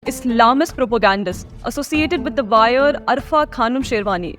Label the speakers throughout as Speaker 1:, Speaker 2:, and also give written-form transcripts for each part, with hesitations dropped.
Speaker 1: Islamist propagandist associated with the wire Arfa Khanum Sherwani.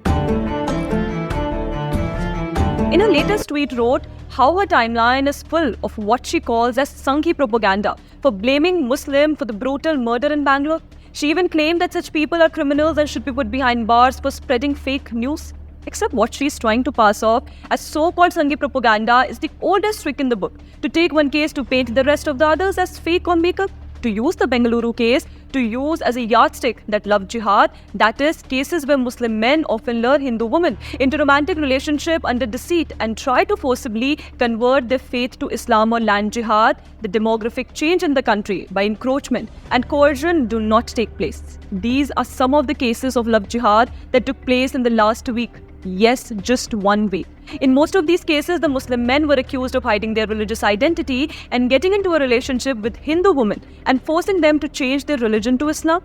Speaker 1: In her latest tweet wrote how her timeline is full of what she calls as Sanghi propaganda for blaming Muslim for the brutal murder in Bangalore. She even claimed that such people are criminals and should be put behind bars for spreading fake news. Except what she is trying to pass off as so-called Sanghi propaganda is the oldest trick in the book, to take one case to paint the rest of the others as fake or makeup, to use the Bengaluru case to use as a yardstick that love jihad, that is, cases where Muslim men often lure Hindu women into romantic relationship under deceit and try to forcibly convert their faith to Islam or land jihad. The demographic change in the country by encroachment and coercion do not take place. These are some of the cases of love jihad that took place in the last week. Yes, just 1 week. In most of these cases, the Muslim men were accused of hiding their religious identity and getting into a relationship with Hindu women and forcing them to change their religion to Islam.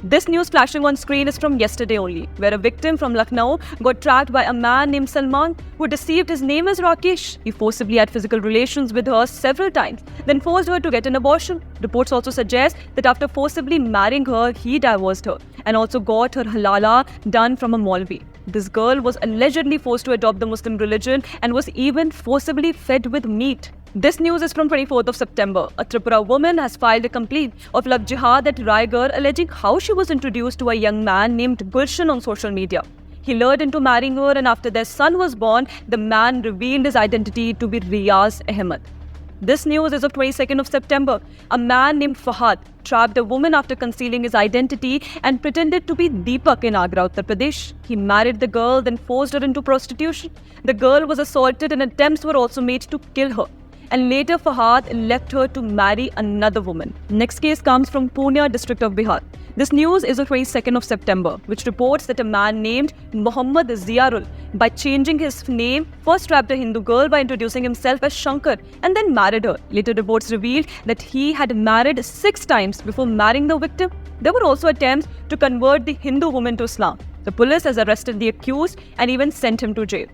Speaker 1: This news flashing on screen is from yesterday only, where a victim from Lucknow got tracked by a man named Salman who deceived his name as Rakesh. He forcibly had physical relations with her several times, then forced her to get an abortion. Reports also suggest that after forcibly marrying her, he divorced her and also got her halala done from a Maulvi. This girl was allegedly forced to adopt the Muslim religion and was even forcibly fed with meat. This news is from 24th of September. A Tripura woman has filed a complaint of love jihad at Raigarh, alleging how she was introduced to a young man named Gulshan on social media. He lured into marrying her, and after their son was born, the man revealed his identity to be Riyaz Ahmed. This news is of 22nd of September. A man named Fahad trapped a woman after concealing his identity and pretended to be Deepak in Agra, Uttar Pradesh. He married the girl, then forced her into prostitution. The girl was assaulted and attempts were also made to kill her. And later Fahad left her to marry another woman. Next case comes from Pune district of Bihar. This news is of 22nd of September, which reports that a man named Muhammad Ziarul, by changing his name, first trapped a Hindu girl by introducing himself as Shankar and then married her. Later reports revealed that he had married 6 times before marrying the victim. There were also attempts to convert the Hindu woman to Islam. The police has arrested the accused and even sent him to jail.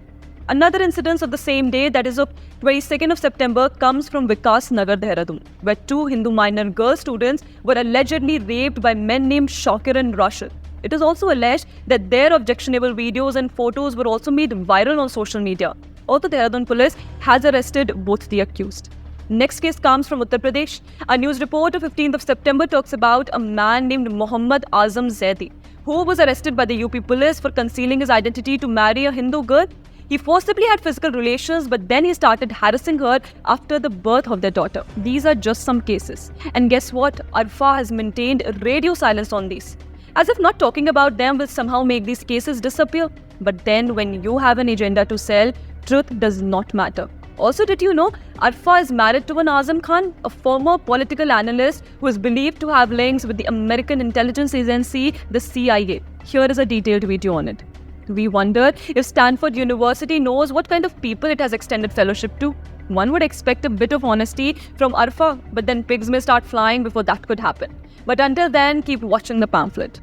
Speaker 1: Another incident of the same day, that is of 22nd of September, comes from Vikas Nagar, Dehradun, where 2 Hindu minor girl students were allegedly raped by men named Shakir and Rashid. It is also alleged that their objectionable videos and photos were also made viral on social media. Although Dehradun police has arrested both the accused. Next case comes from Uttar Pradesh. A news report of 15th of September talks about a man named Muhammad Azam Zaidi, who was arrested by the UP police for concealing his identity to marry a Hindu girl. He forcibly had physical relations, but then he started harassing her after the birth of their daughter. These are just some cases. And guess what? Arfa has maintained radio silence on these, as if not talking about them will somehow make these cases disappear. But then when you have an agenda to sell, truth does not matter. Also, did you know Arfa is married to an Azam Khan, a former political analyst who is believed to have links with the American intelligence agency, the CIA. Here is a detailed video on it. We wonder if Stanford University knows what kind of people it has extended fellowship to. One would expect a bit of honesty from Arfa, but then pigs may start flying before that could happen. But until then, keep watching the pamphlet.